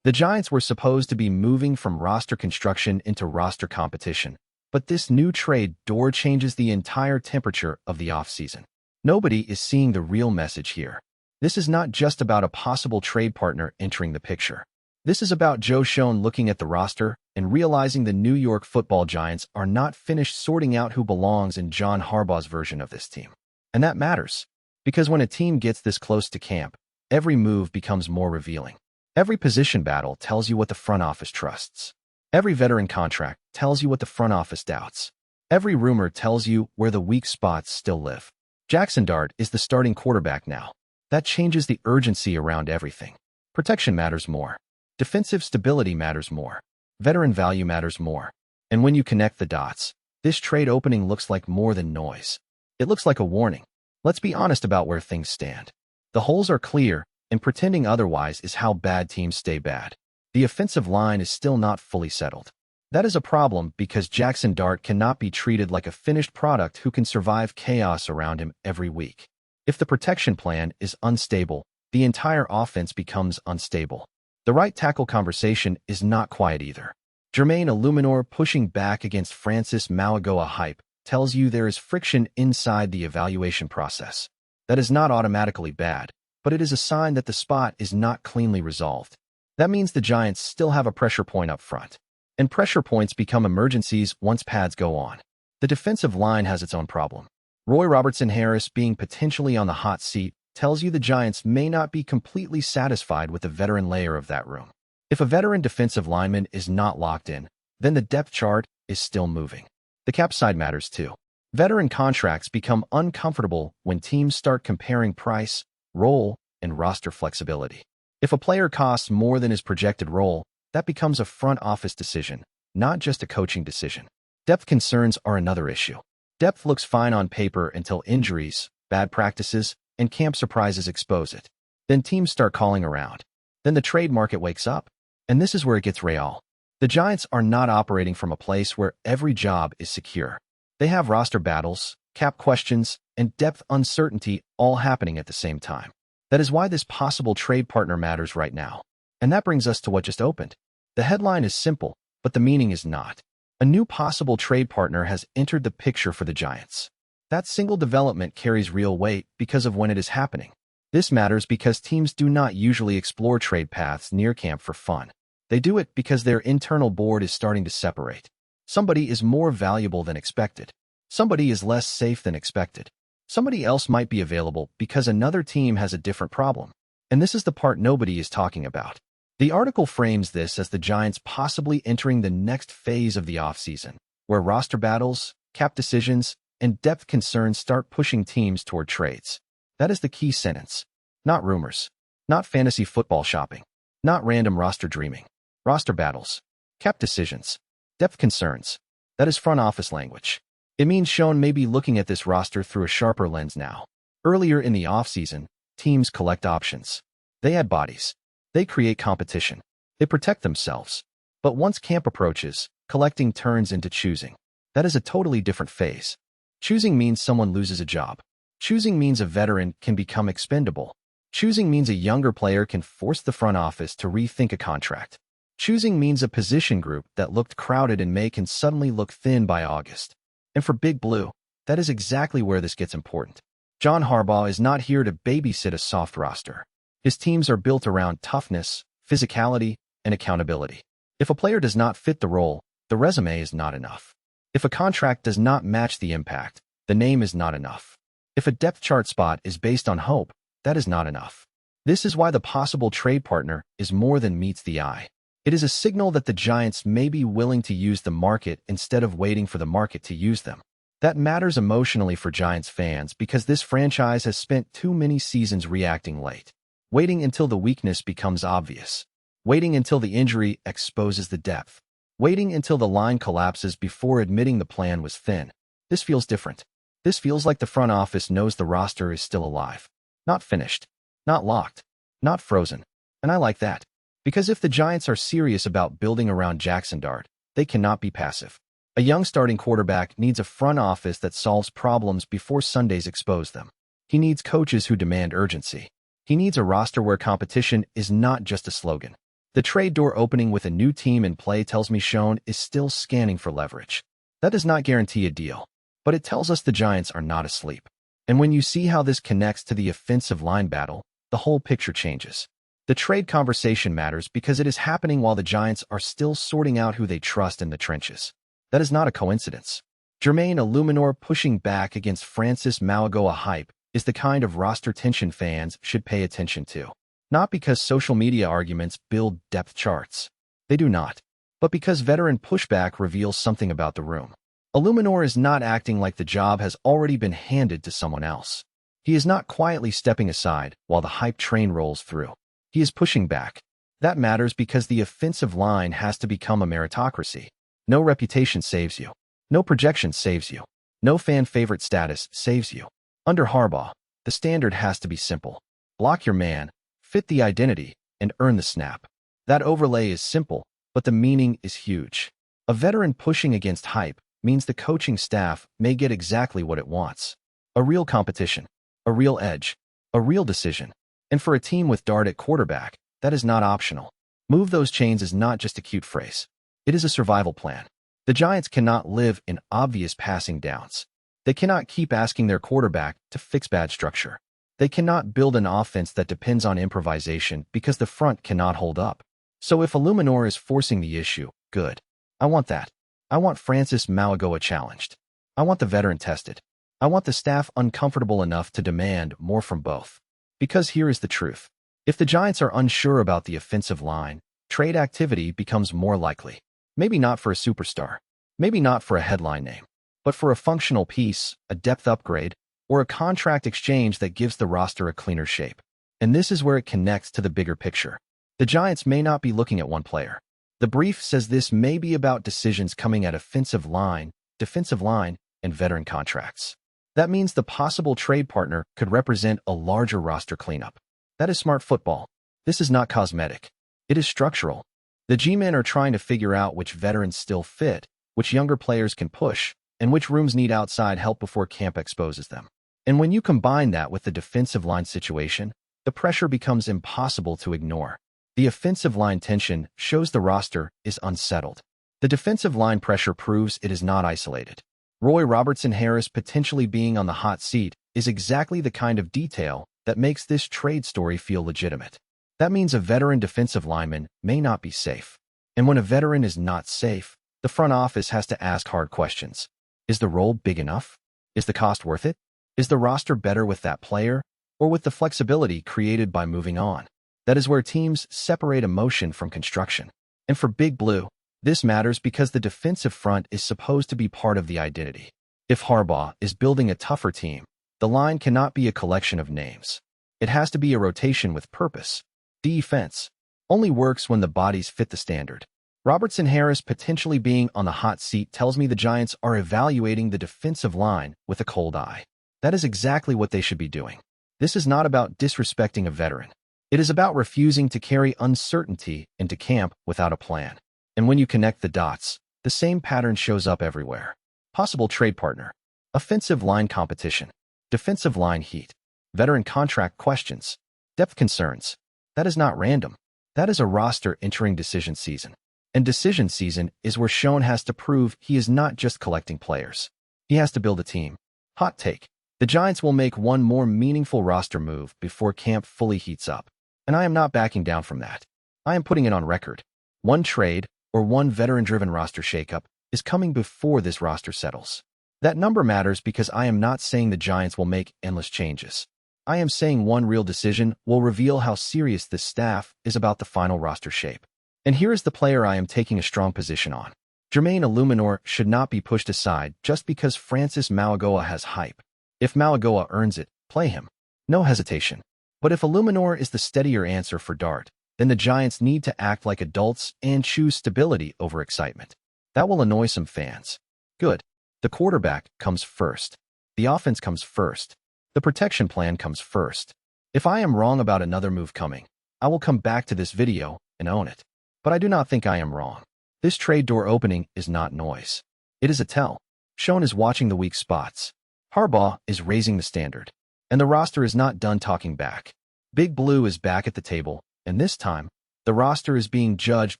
The Giants were supposed to be moving from roster construction into roster competition, but this new trade door changes the entire temperature of the offseason. Nobody is seeing the real message here. This is not just about a possible trade partner entering the picture. This is about Joe Schoen looking at the roster and realizing the New York Football Giants are not finished sorting out who belongs in John Harbaugh's version of this team. And that matters, because when a team gets this close to camp, every move becomes more revealing. Every position battle tells you what the front office trusts. Every veteran contract tells you what the front office doubts. Every rumor tells you where the weak spots still live. Jackson Dart is the starting quarterback now. That changes the urgency around everything. Protection matters more. Defensive stability matters more. Veteran value matters more. And when you connect the dots, this trade opening looks like more than noise. It looks like a warning. Let's be honest about where things stand. The holes are clear, and pretending otherwise is how bad teams stay bad. The offensive line is still not fully settled. That is a problem because Jackson Dart cannot be treated like a finished product who can survive chaos around him every week. If the protection plan is unstable, the entire offense becomes unstable. The right tackle conversation is not quiet either. Jermaine Eluemunor pushing back against Francis Mauigoa hype tells you there is friction inside the evaluation process. That is not automatically bad, but it is a sign that the spot is not cleanly resolved. That means the Giants still have a pressure point up front. And pressure points become emergencies once pads go on. The defensive line has its own problem. Roy Robertson-Harris being potentially on the hot seat tells you the Giants may not be completely satisfied with the veteran layer of that room. If a veteran defensive lineman is not locked in, then the depth chart is still moving. The cap side matters too. Veteran contracts become uncomfortable when teams start comparing price, role, and roster flexibility. If a player costs more than his projected role, that becomes a front office decision, not just a coaching decision. Depth concerns are another issue. Depth looks fine on paper until injuries, bad practices, and camp surprises expose it. Then teams start calling around. Then the trade market wakes up. And this is where it gets real. The Giants are not operating from a place where every job is secure. They have roster battles, cap questions, and depth uncertainty all happening at the same time. That is why this possible trade partner matters right now. And that brings us to what just opened. The headline is simple, but the meaning is not. A new possible trade partner has entered the picture for the Giants. That single development carries real weight because of when it is happening. This matters because teams do not usually explore trade paths near camp for fun. They do it because their internal board is starting to separate. Somebody is more valuable than expected. Somebody is less safe than expected. Somebody else might be available because another team has a different problem. And this is the part nobody is talking about. The article frames this as the Giants possibly entering the next phase of the offseason, where roster battles, cap decisions, and depth concerns start pushing teams toward trades. That is the key sentence. Not rumors. Not fantasy football shopping. Not random roster dreaming. Roster battles. Cap decisions. Depth concerns. That is front office language. It means Schoen may be looking at this roster through a sharper lens now. Earlier in the offseason, teams collect options. They add bodies. They create competition. They protect themselves. But once camp approaches, collecting turns into choosing. That is a totally different phase. Choosing means someone loses a job. Choosing means a veteran can become expendable. Choosing means a younger player can force the front office to rethink a contract. Choosing means a position group that looked crowded in May can suddenly look thin by August. And for Big Blue, that is exactly where this gets important. John Harbaugh is not here to babysit a soft roster. His teams are built around toughness, physicality, and accountability. If a player does not fit the role, the resume is not enough. If a contract does not match the impact, the name is not enough. If a depth chart spot is based on hope, that is not enough. This is why the possible trade partner is more than meets the eye. It is a signal that the Giants may be willing to use the market instead of waiting for the market to use them. That matters emotionally for Giants fans because this franchise has spent too many seasons reacting late. Waiting until the weakness becomes obvious. Waiting until the injury exposes the depth. Waiting until the line collapses before admitting the plan was thin. This feels different. This feels like the front office knows the roster is still alive. Not finished. Not locked. Not frozen. And I like that. Because if the Giants are serious about building around Jackson Dart, they cannot be passive. A young starting quarterback needs a front office that solves problems before Sundays expose them. He needs coaches who demand urgency. He needs a roster where competition is not just a slogan. The trade door opening with a new team in play tells me Schoen is still scanning for leverage. That does not guarantee a deal, but it tells us the Giants are not asleep. And when you see how this connects to the offensive line battle, the whole picture changes. The trade conversation matters because it is happening while the Giants are still sorting out who they trust in the trenches. That is not a coincidence. Jermaine Eluemunor pushing back against Francis Mauigoa hype is the kind of roster tension fans should pay attention to. Not because social media arguments build depth charts. They do not. But because veteran pushback reveals something about the room. Eluemunor is not acting like the job has already been handed to someone else. He is not quietly stepping aside while the hype train rolls through. He is pushing back. That matters because the offensive line has to become a meritocracy. No reputation saves you. No projection saves you. No fan favorite status saves you. Under Harbaugh, the standard has to be simple. Block your man, fit the identity, and earn the snap. That overlay is simple, but the meaning is huge. A veteran pushing against hype means the coaching staff may get exactly what it wants. A real competition, a real edge, a real decision. And for a team with Dart at quarterback, that is not optional. Move those chains is not just a cute phrase. It is a survival plan. The Giants cannot live in obvious passing downs. They cannot keep asking their quarterback to fix bad structure. They cannot build an offense that depends on improvisation because the front cannot hold up. So if Eluemunor is forcing the issue, good. I want that. I want Francis Mauigoa challenged. I want the veteran tested. I want the staff uncomfortable enough to demand more from both. Because here is the truth. If the Giants are unsure about the offensive line, trade activity becomes more likely. Maybe not for a superstar. Maybe not for a headline name. But for a functional piece, a depth upgrade, or a contract exchange that gives the roster a cleaner shape. And this is where it connects to the bigger picture. The Giants may not be looking at one player. The brief says this may be about decisions coming at offensive line, defensive line, and veteran contracts. That means the possible trade partner could represent a larger roster cleanup. That is smart football. This is not cosmetic. It is structural. The G-men are trying to figure out which veterans still fit, which younger players can push, and which rooms need outside help before camp exposes them. And when you combine that with the defensive line situation, the pressure becomes impossible to ignore. The offensive line tension shows the roster is unsettled. The defensive line pressure proves it is not isolated. Roy Robertson-Harris potentially being on the hot seat is exactly the kind of detail that makes this trade story feel legitimate. That means a veteran defensive lineman may not be safe. And when a veteran is not safe, the front office has to ask hard questions. Is the role big enough? Is the cost worth it? Is the roster better with that player, or with the flexibility created by moving on? That is where teams separate emotion from construction. And for Big Blue, this matters because the defensive front is supposed to be part of the identity. If Harbaugh is building a tougher team, the line cannot be a collection of names. It has to be a rotation with purpose. Defense only works when the bodies fit the standard. Robertson-Harris potentially being on the hot seat tells me the Giants are evaluating the defensive line with a cold eye. That is exactly what they should be doing. This is not about disrespecting a veteran. It is about refusing to carry uncertainty into camp without a plan. And when you connect the dots, the same pattern shows up everywhere. Possible trade partner, offensive line competition, defensive line heat, veteran contract questions, depth concerns. That is not random. That is a roster entering decision season. And decision season is where Schoen has to prove he is not just collecting players. He has to build a team. Hot take. The Giants will make one more meaningful roster move before camp fully heats up. And I am not backing down from that. I am putting it on record. One trade, or one veteran-driven roster shakeup, is coming before this roster settles. That number matters because I am not saying the Giants will make endless changes. I am saying one real decision will reveal how serious this staff is about the final roster shape. And here is the player I am taking a strong position on. Jermaine Eluemunor should not be pushed aside just because Francis Mauigoa has hype. If Mauigoa earns it, play him. No hesitation. But if Eluemunor is the steadier answer for Dart, then the Giants need to act like adults and choose stability over excitement. That will annoy some fans. Good. The quarterback comes first. The offense comes first. The protection plan comes first. If I am wrong about another move coming, I will come back to this video and own it. But I do not think I am wrong. This trade door opening is not noise. It is a tell. Schoen is watching the weak spots. Harbaugh is raising the standard. And the roster is not done talking back. Big Blue is back at the table, and this time, The roster is being judged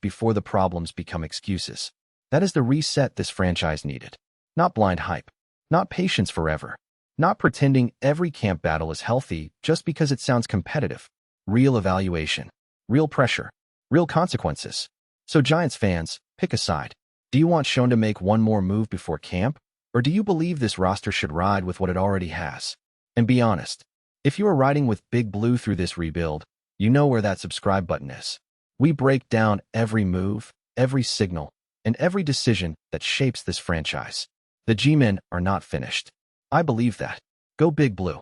before the problems become excuses. That is the reset this franchise needed. Not blind hype. Not patience forever. Not pretending every camp battle is healthy just because it sounds competitive. Real evaluation. Real pressure. Real consequences. So Giants fans, pick a side. Do you want Schoen to make one more move before camp? Or do you believe this roster should ride with what it already has? And be honest. If you are riding with Big Blue through this rebuild, you know where that subscribe button is. We break down every move, every signal, and every decision that shapes this franchise. The G-men are not finished. I believe that. Go Big Blue.